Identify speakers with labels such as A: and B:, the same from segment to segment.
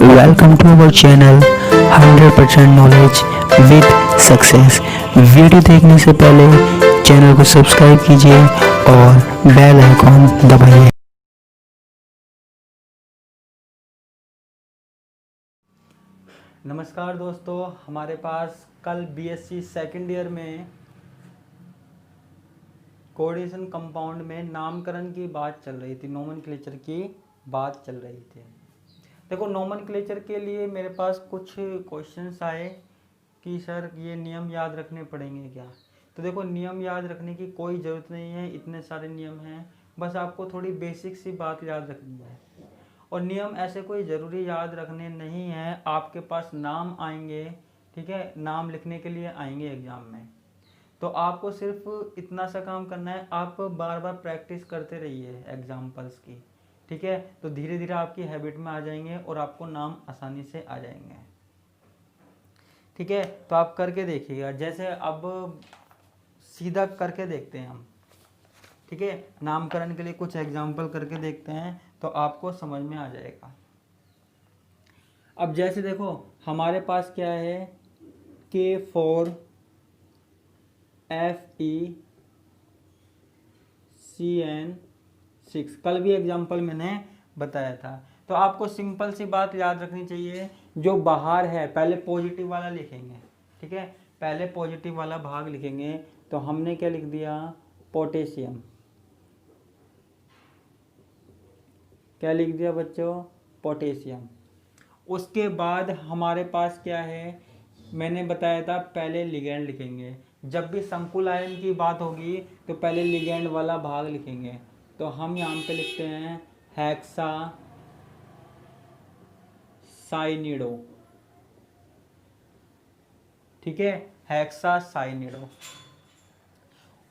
A: Welcome to our channel 100% knowledge with success. Video देखने से पहले चैनल को सब्सक्राइब कीजिए और बेल आइकॉन दबाइए।
B: नमस्कार दोस्तों, हमारे पास कल बीएससी सेकेंड ईयर में कोऑर्डिनेशन कंपाउंड में नामकरण की बात चल रही थी, नोमेनक्लेचर की बात चल रही थी। देखो, नोमेनक्लेचर के लिए मेरे पास कुछ क्वेश्चंस आए कि सर ये नियम याद रखने पड़ेंगे क्या। तो देखो, नियम याद रखने की कोई ज़रूरत नहीं है, इतने सारे नियम हैं, बस आपको थोड़ी बेसिक सी बात याद रखनी है। और नियम ऐसे कोई ज़रूरी याद रखने नहीं है, आपके पास नाम आएंगे, ठीक है, नाम लिखने के लिए आएंगे एग्ज़ाम में, तो आपको सिर्फ इतना सा काम करना है, आप बार बार प्रैक्टिस करते रहिए एग्जाम्पल्स की, ठीक है। तो धीरे धीरे आपकी हैबिट में आ जाएंगे और आपको नाम आसानी से आ जाएंगे, ठीक है। तो आप करके देखिएगा, जैसे अब सीधा करके देखते हैं हम, ठीक है। नामकरण के लिए कुछ एग्जाम्पल करके देखते हैं तो आपको समझ में आ जाएगा। अब जैसे देखो, हमारे पास क्या है, K4 FeCN6, कल भी एग्जाम्पल मैंने बताया था। तो आपको सिंपल सी बात याद रखनी चाहिए, जो बाहर है पहले पॉजिटिव वाला लिखेंगे, ठीक है, पहले पॉजिटिव वाला भाग लिखेंगे। तो हमने क्या लिख दिया, पोटेशियम। क्या लिख दिया बच्चों, पोटेशियम। उसके बाद हमारे पास क्या है, मैंने बताया था पहले लिगेंड लिखेंगे। जब भी संकुल आयन की बात होगी तो पहले लिगेंड वाला भाग लिखेंगे। तो हम यहाँ पे लिखते हैं हेक्सा साइनिडो, ठीक है, हेक्सा साइनिडो।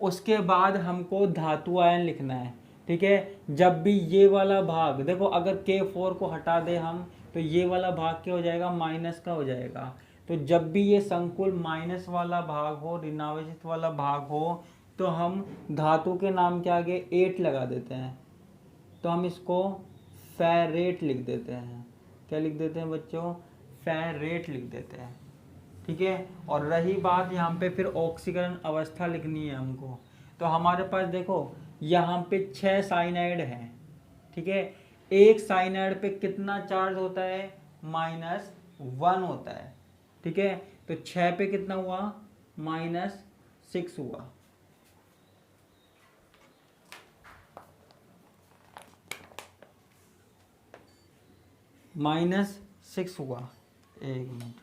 B: उसके बाद हमको धातु आयन लिखना है, ठीक है। जब भी ये वाला भाग, देखो अगर K4 को हटा दे हम तो ये वाला भाग क्या हो जाएगा, माइनस का हो जाएगा। तो जब भी ये संकुल माइनस वाला भाग हो, ऋणावेशित वाला भाग हो, तो हम धातु के नाम के आगे 8 लगा देते हैं। तो हम इसको फेरेट लिख देते हैं। क्या लिख देते हैं बच्चों, फेरेट लिख देते हैं, ठीक है। और रही बात यहाँ पे फिर ऑक्सीकरण अवस्था लिखनी है हमको। तो हमारे पास देखो यहाँ पे 6 साइनाइड हैं, ठीक है। एक साइनाइड पे कितना चार्ज होता है, -1 होता है, ठीक है। तो 6 पे कितना हुआ, -6 हुआ। -6 हुआ, एक मिनट।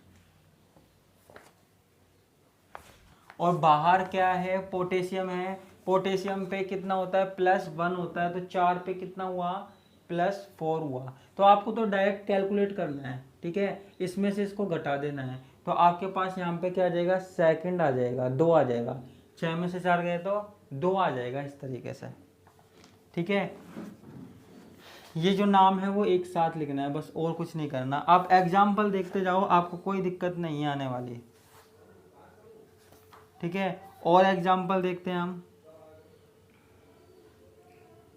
B: और बाहर क्या है, पोटेशियम है। पोटेशियम पे कितना होता है, +1 होता है। तो 4 पे कितना हुआ, +4 हुआ। तो आपको तो डायरेक्ट कैलकुलेट करना है, ठीक है, इसमें से इसको घटा देना है। तो आपके पास यहाँ पे क्या आ जाएगा, सेकंड आ जाएगा, 2 आ जाएगा। 6 में से 4 गए तो 2 आ जाएगा, इस तरीके से, ठीक है। ये जो नाम है वो एक साथ लिखना है, बस और कुछ नहीं करना। आप एग्जाम्पल देखते जाओ, आपको कोई दिक्कत नहीं आने वाली, ठीक है। और एग्जाम्पल देखते हैं हम,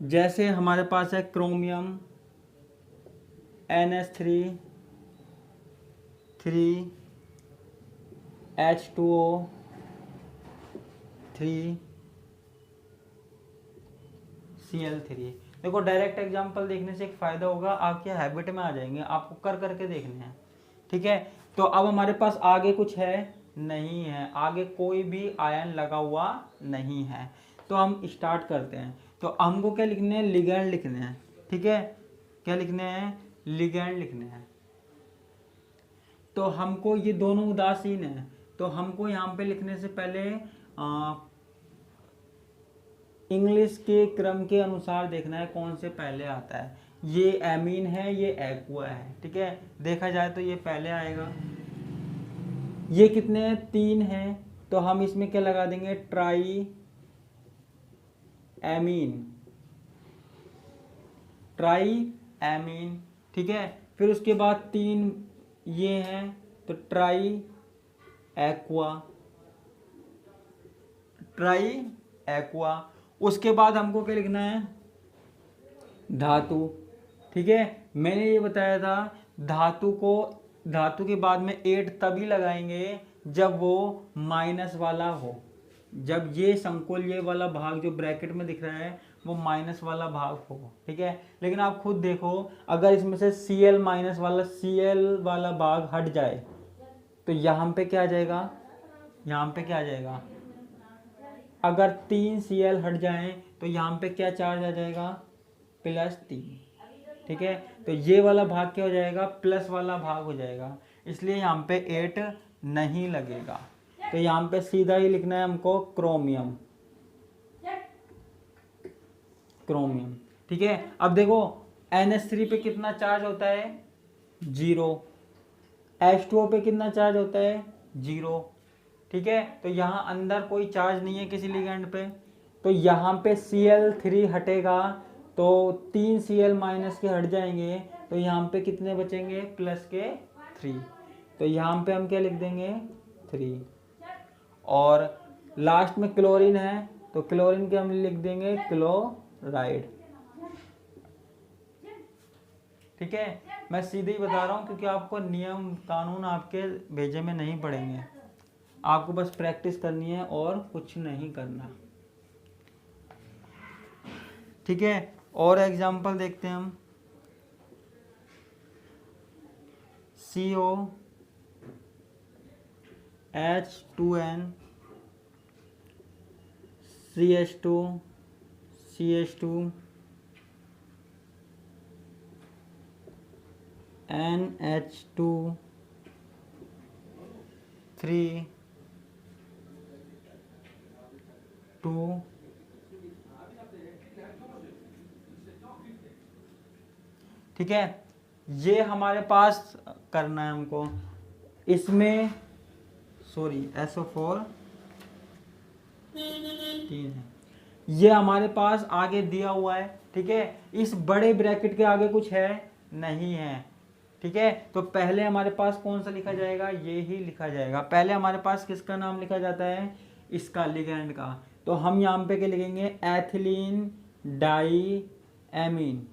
B: जैसे हमारे पास है क्रोमियम NH3 H2O 3 Cl3। देखो, डायरेक्ट एग्जाम्पल देखने से एक फ़ायदा होगा, आपके हैबिट में आ जाएंगे, आपको कर करके देखने हैं, ठीक है। तो अब हमारे पास आगे कुछ है नहीं है, आगे कोई भी आयन लगा हुआ नहीं है। तो हम स्टार्ट करते हैं। तो हमको क्या लिखने हैं, लिगेंड लिखने हैं, ठीक है। क्या लिखने हैं, लिगेंड लिखने हैं। तो हमको ये दोनों उदासीन है, तो हमको यहाँ पे लिखने से पहले इंग्लिश के क्रम के अनुसार देखना है कौन से पहले आता है। ये एमीन है, ये एक्वा है, ठीक है। देखा जाए तो ये पहले आएगा। ये कितने हैं, 3 हैं। तो हम इसमें क्या लगा देंगे, ट्राई एमीन, ट्राई एमीन, ठीक है। फिर उसके बाद 3 ये हैं, तो ट्राई एक्वा, ट्राई एक्वा। उसके बाद हमको क्या लिखना है, धातु, ठीक है। मैंने ये बताया था धातु के बाद में 8 तभी लगाएंगे जब वो माइनस वाला हो, जब ये संकुल ये वाला भाग जो ब्रैकेट में दिख रहा है वो माइनस वाला भाग हो, ठीक है। लेकिन आप खुद देखो, अगर इसमें से Cl माइनस वाला Cl वाला भाग हट जाए तो यहाँ पे क्या आ जाएगा, यहाँ पे क्या आ जाएगा, अगर 3 Cl हट जाएं तो यहाँ पे क्या चार्ज आ जाएगा, +3, ठीक है। तो ये वाला भाग क्या हो जाएगा, प्लस वाला भाग हो जाएगा, इसलिए यहाँ पे 8 नहीं लगेगा। तो यहाँ पे सीधा ही लिखना है हमको क्रोमियम, क्रोमियम, ठीक है। अब देखो NH3 पे कितना चार्ज होता है, 0, H2O पे कितना चार्ज होता है, 0, ठीक है। तो यहाँ अंदर कोई चार्ज नहीं है किसी लिगेंड पे, तो यहाँ पे Cl3 हटेगा तो 3 Cl माइनस के हट जाएंगे, तो यहाँ पे कितने बचेंगे, प्लस के 3, तो यहाँ पे हम क्या लिख देंगे, 3। और लास्ट में क्लोरीन है तो क्लोरीन के हम लिख देंगे क्लोराइड, ठीक है। मैं सीधे ही बता रहा हूँ क्योंकि आपको नियम कानून आपके भेजे में नहीं पड़ेंगे, आपको बस प्रैक्टिस करनी है और कुछ नहीं करना, ठीक है। और एग्जांपल देखते हैं हम, CO H2N CH2 CH2 NH2 3 2, ठीक है। ये हमारे पास करना है हमको, इसमें सॉरी SO4 3 है, ये हमारे पास आगे दिया हुआ है, ठीक है। इस बड़े ब्रैकेट के आगे कुछ है नहीं है, ठीक है। तो पहले हमारे पास कौन सा लिखा जाएगा, ये ही लिखा जाएगा। पहले हमारे पास किसका नाम लिखा जाता है, इसका, लिगैंड का। तो हम यहाँ पे क्या लिखेंगे, ethylene diamine,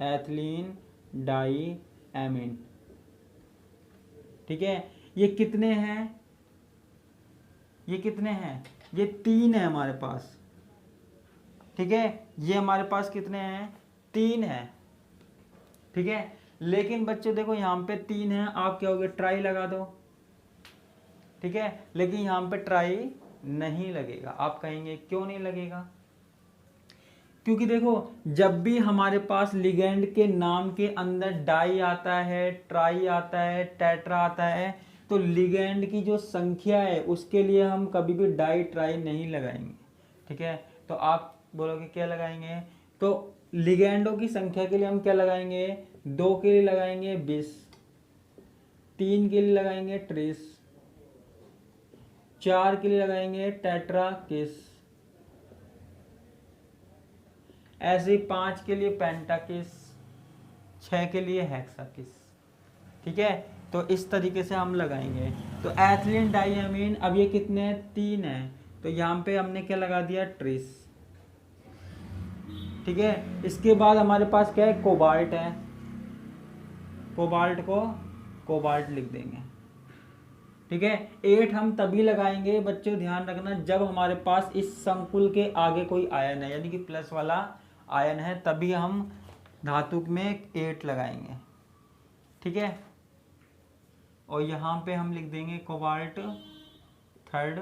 B: ethylene diamine, ठीक है। ये कितने हैं, ये कितने हैं, ये 3 है हमारे पास, ठीक है। ये हमारे पास कितने हैं, 3 है, ठीक है। लेकिन बच्चों देखो यहाँ पे 3 है, आप क्या होगे, ट्राई लगा दो, ठीक है। लेकिन यहाँ पे ट्राई नहीं लगेगा, आप कहेंगे क्यों नहीं लगेगा, क्योंकि देखो जब भी हमारे पास लिगेंड के नाम के अंदर डाई आता है, ट्राई आता है, टेट्रा आता है, तो लिगेंड की जो संख्या है उसके लिए हम कभी भी डाई ट्राई नहीं लगाएंगे, ठीक है। तो आप बोलोगे क्या लगाएंगे, तो लिगेंडों की संख्या के लिए हम क्या लगाएंगे, 2 के लिए लगाएंगे 20, 3 के लिए लगाएंगे 30, 4 के लिए लगाएंगे टेट्रा किस, ऐसे ही 5 के लिए पेंटाकिस, 6 के लिए हेक्साकिस, ठीक है। तो इस तरीके से हम लगाएंगे। तो एथिलीन डाईएमीन, अब ये कितने हैं, 3 है, तो यहाँ पे हमने क्या लगा दिया, ट्रेस, ठीक है। इसके बाद हमारे पास क्या है, कोबाल्ट है, कोबाल्ट को कोबाल्ट लिख देंगे, ठीक है। 8 हम तभी लगाएंगे बच्चों, ध्यान रखना, जब हमारे पास इस संकुल के आगे कोई आयन है, यानी कि प्लस वाला आयन है, तभी हम धातु में 8 लगाएंगे, ठीक है। और यहाँ पे हम लिख देंगे कोबाल्ट 3rd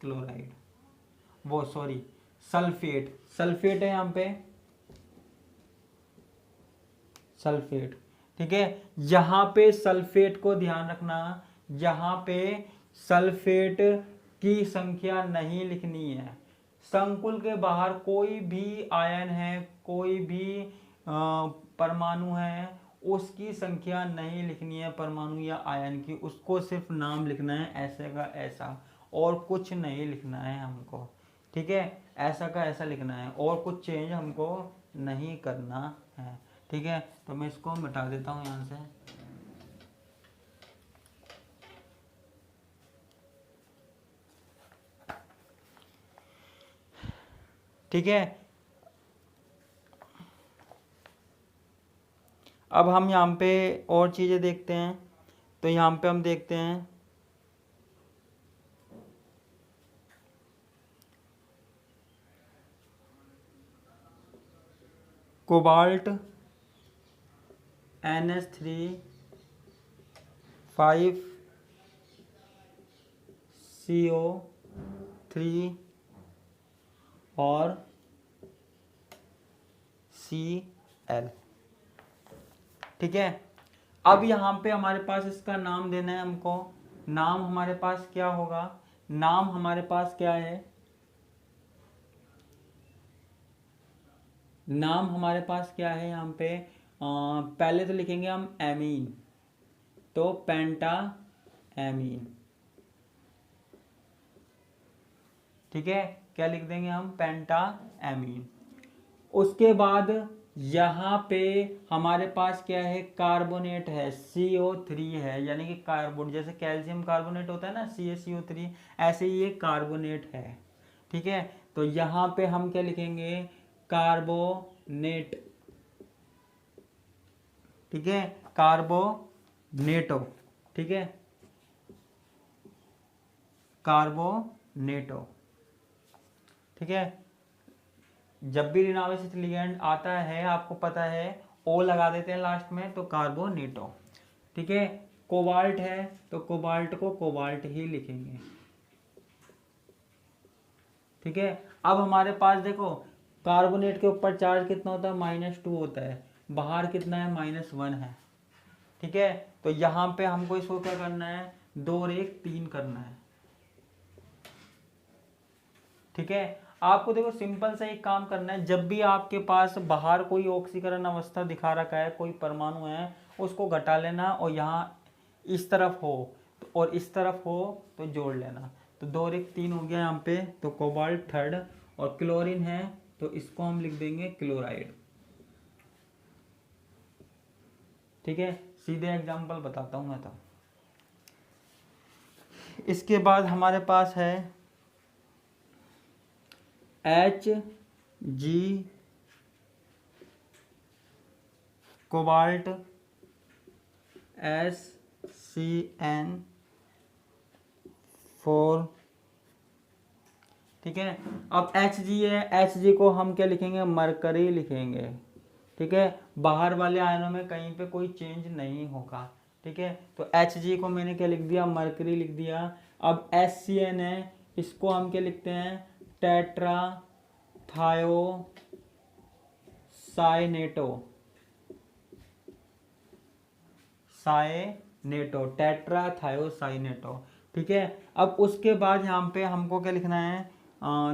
B: क्लोराइड, वो सॉरी सल्फेट, सल्फेट है यहाँ पे, सल्फेट, ठीक है। यहाँ पे सल्फेट को ध्यान रखना, यहाँ पे सल्फेट की संख्या नहीं लिखनी है, संकुल के बाहर कोई भी आयन है, कोई भी परमाणु है, उसकी संख्या नहीं लिखनी है, परमाणु या आयन की, उसको सिर्फ नाम लिखना है, ऐसे का ऐसा, और कुछ नहीं लिखना है हमको, ठीक है। ऐसा का ऐसा लिखना है, और कुछ चेंज हमको नहीं करना है, ठीक है। तो मैं इसको मिटा देता हूँ यहाँ से, ठीक है। अब हम यहाँ पे और चीज़ें देखते हैं। तो यहाँ पे हम देखते हैं कोबाल्ट NH3 5CO3 और Cl। ठीक है, अब यहाँ पे हमारे पास इसका नाम देना है हमको। नाम हमारे पास क्या होगा? नाम हमारे पास क्या है? नाम हमारे पास क्या है यहाँ पे? पहले तो लिखेंगे हम एमीन, तो पेंटा एमीन। ठीक है, क्या लिख देंगे हम? पेंटा एमीन। उसके बाद यहाँ पे हमारे पास क्या है? कार्बोनेट है, CO3 है, यानी कि कार्बोनेट, जैसे कैल्शियम कार्बोनेट होता है ना CaCO3, ऐसे ही ये कार्बोनेट है। ठीक है, तो यहाँ पे हम क्या लिखेंगे? कार्बोनेट। ठीक है, कार्बोनेटो। ठीक है, कार्बोनेटो। ठीक है, जब भी ऋणावेशित लिगेंड आता है आपको पता है ओ लगा देते हैं लास्ट में, तो कार्बोनेटो। ठीक है, कोबाल्ट है तो कोबाल्ट को कोबाल्ट ही लिखेंगे। ठीक है, अब हमारे पास देखो कार्बोनेट के ऊपर चार्ज कितना होता है? -2 होता है, बाहर कितना है? -1 है। ठीक है, तो यहाँ पे हमको इसको क्या करना है? 2 और 1 3 करना है। ठीक है, आपको देखो सिंपल सा एक काम करना है, जब भी आपके पास बाहर कोई ऑक्सीकरण अवस्था दिखा रखा है, कोई परमाणु है, उसको घटा लेना और यहाँ इस तरफ हो और इस तरफ हो तो जोड़ लेना। तो 2 और 1 3 हो गया यहाँ पे, तो कोबाल्ट थर्ड। और क्लोरीन है तो इसको हम लिख देंगे क्लोराइड। ठीक है, सीधे एग्जाम्पल बताता हूँ मैं। तो इसके बाद हमारे पास है Hg कोबाल्ट SCN4। ठीक है, अब Hg है, Hg को हम क्या लिखेंगे? मरकरी लिखेंगे। ठीक है, बाहर वाले आयनों में कहीं पे कोई चेंज नहीं होगा। ठीक है, तो Hg को मैंने क्या लिख दिया? मरकरी लिख दिया। अब SCN है, इसको हम क्या लिखते हैं? Tetra thiocyanato. Cyanato, tetra thiocyanato. ठीक है, अब उसके बाद यहाँ पे हमको क्या लिखना है?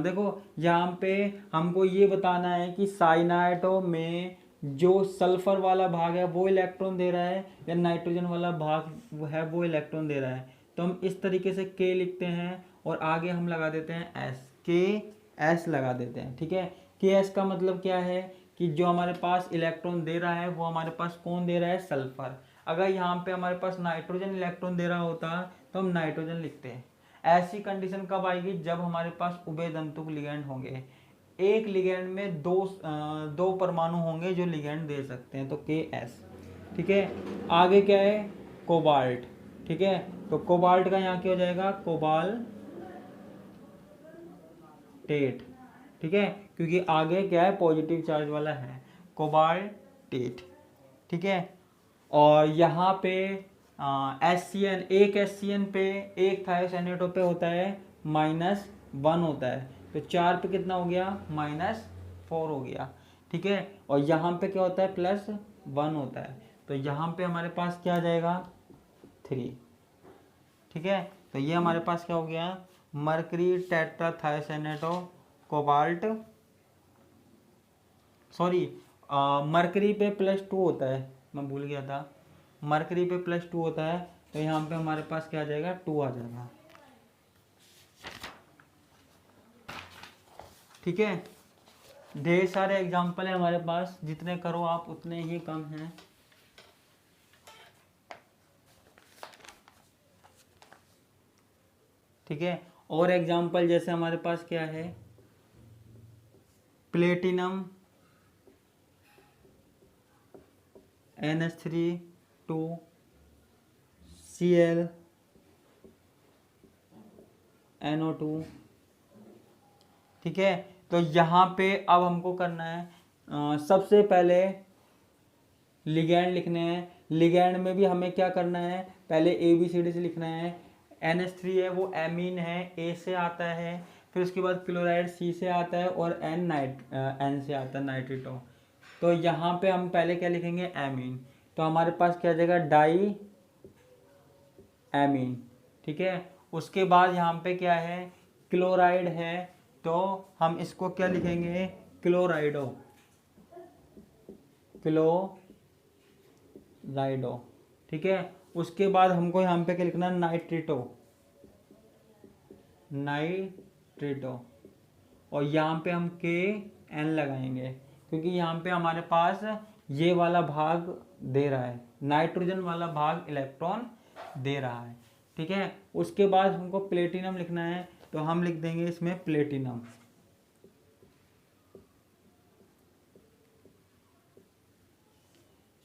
B: देखो यहाँ पे हमको ये बताना है कि साइनाइटो में जो सल्फर वाला भाग है वो इलेक्ट्रॉन दे रहा है या नाइट्रोजन वाला भाग है वो इलेक्ट्रॉन दे रहा है। तो हम इस तरीके से K लिखते हैं और आगे हम लगा देते हैं S, KS लगा देते हैं। ठीक है, KS का मतलब क्या है कि जो हमारे पास इलेक्ट्रॉन दे रहा है वो हमारे पास कौन दे रहा है? सल्फर। अगर यहाँ पे हमारे पास नाइट्रोजन इलेक्ट्रॉन दे रहा होता तो हम नाइट्रोजन लिखते हैं। ऐसी कंडीशन कब आएगी? जब हमारे पास उभयदंतुक लिगेंड होंगे, एक लिगेंड में दो परमाणु होंगे जो लिगेंड दे सकते हैं, तो KS। ठीक है, आगे क्या है? कोबाल्ट। ठीक है, तो कोबाल्ट का यहाँ क्या हो जाएगा? कोबाल्टेट। ठीक है, क्योंकि आगे क्या है? पॉजिटिव चार्ज वाला है, कोबाल्टेट। ठीक है, और यहाँ पे SCN, एक SCN पे, एक थायोसाइनेटो पे होता है -1 होता है, तो 4 पे कितना हो गया? -4 हो गया। ठीक है, और यहाँ पे क्या होता है? +1 होता है, तो यहाँ पे हमारे पास क्या आ जाएगा? 3। ठीक है, तो ये हमारे पास क्या हो गया? मरकरी टेट्राथायोसाइनेटो कोबाल्ट, सॉरी मरकरी पे +2 होता है, मैं भूल गया था, मरकरी पे +2 होता है, तो यहाँ पे हमारे पास क्या आ जाएगा? 2 आ जाएगा। ठीक है, ढेर सारे एग्जाम्पल है हमारे पास, जितने करो आप उतने ही कम हैं। ठीक है, और एग्जाम्पल जैसे हमारे पास क्या है? Platinum NH3 2 Cl NO2। ठीक है, तो यहाँ पे अब हमको करना है सबसे पहले लिगैंड लिखने हैं। लिगैंड में भी हमें क्या करना है, पहले ABCD से लिखना है। NH3 है वो एमीन है, A से आता है, फिर उसके बाद क्लोराइड C से आता है और N से आता है नाइट्रेटो। तो यहाँ पे हम पहले क्या लिखेंगे, एमीन। तो हमारे पास क्या आ जाएगा, डाई एमीन। ठीक है, उसके बाद यहाँ पे क्या है, क्लोराइड है, तो हम इसको क्या लिखेंगे, क्लोराइडो। क्लोराइडो। ठीक है, उसके बाद हमको यहाँ पे क्या लिखना है, नाइट्रेटो। नाइट्रेटो। और यहाँ पे हम KN लगाएंगे क्योंकि यहाँ पे हमारे पास ये वाला भाग दे रहा है, नाइट्रोजन वाला भाग इलेक्ट्रॉन दे रहा है। ठीक है, उसके बाद हमको प्लेटिनम लिखना है, तो हम लिख देंगे इसमें प्लेटिनम।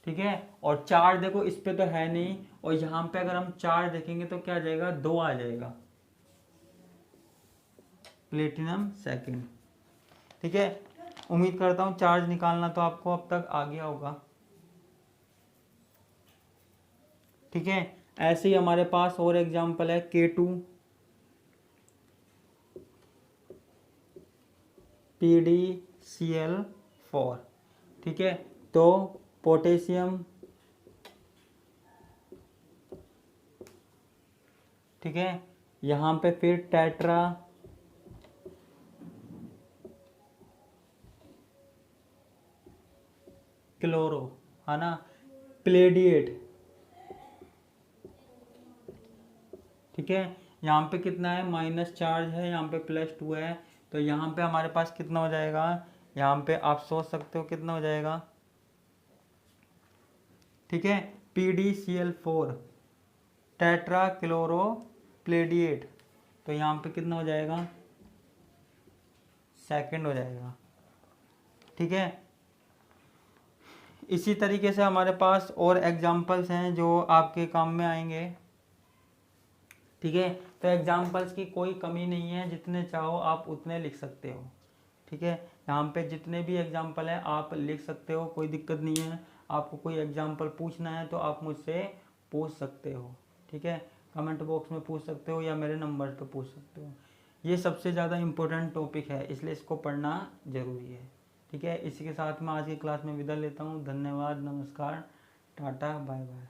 B: ठीक है, और चार्ज देखो इस पे तो है नहीं, और यहाँ पे अगर हम चार्ज देखेंगे तो क्या आ जाएगा, 2 आ जाएगा, प्लेटिनम सेकंड। ठीक है, उम्मीद करता हूँ चार्ज निकालना तो आपको अब तक आ गया होगा। ठीक है, ऐसे ही हमारे पास और एग्जांपल है K2 PdCl4। ठीक है, तो पोटेशियम, ठीक है, यहाँ पे फिर टेट्रा क्लोरो, है ना, प्लेडिएट। ठीक है, यहाँ पे कितना है, माइनस चार्ज है, यहाँ पे +2 है, तो यहाँ पे हमारे पास कितना हो जाएगा, यहाँ पे आप सोच सकते हो कितना हो जाएगा। ठीक है, PdCl4 टेट्रा क्लोरो प्लेडिएट, तो यहाँ पे कितना हो जाएगा, सेकंड हो जाएगा। ठीक है, इसी तरीके से हमारे पास और एग्जाम्पल्स हैं जो आपके काम में आएंगे। ठीक है, तो एग्जाम्पल्स की कोई कमी नहीं है, जितने चाहो आप उतने लिख सकते हो। ठीक है, यहाँ पे जितने भी एग्जाम्पल हैं आप लिख सकते हो, कोई दिक्कत नहीं है। आपको कोई एग्जाम्पल पूछना है तो आप मुझसे पूछ सकते हो। ठीक है, कमेंट बॉक्स में पूछ सकते हो या मेरे नंबर पे पूछ सकते हो। ये सबसे ज़्यादा इम्पोर्टेंट टॉपिक है, इसलिए इसको पढ़ना ज़रूरी है। ठीक है, इसी के साथ मैं आज की क्लास में विदा लेता हूँ। धन्यवाद, नमस्कार, टाटा, बाय बाय।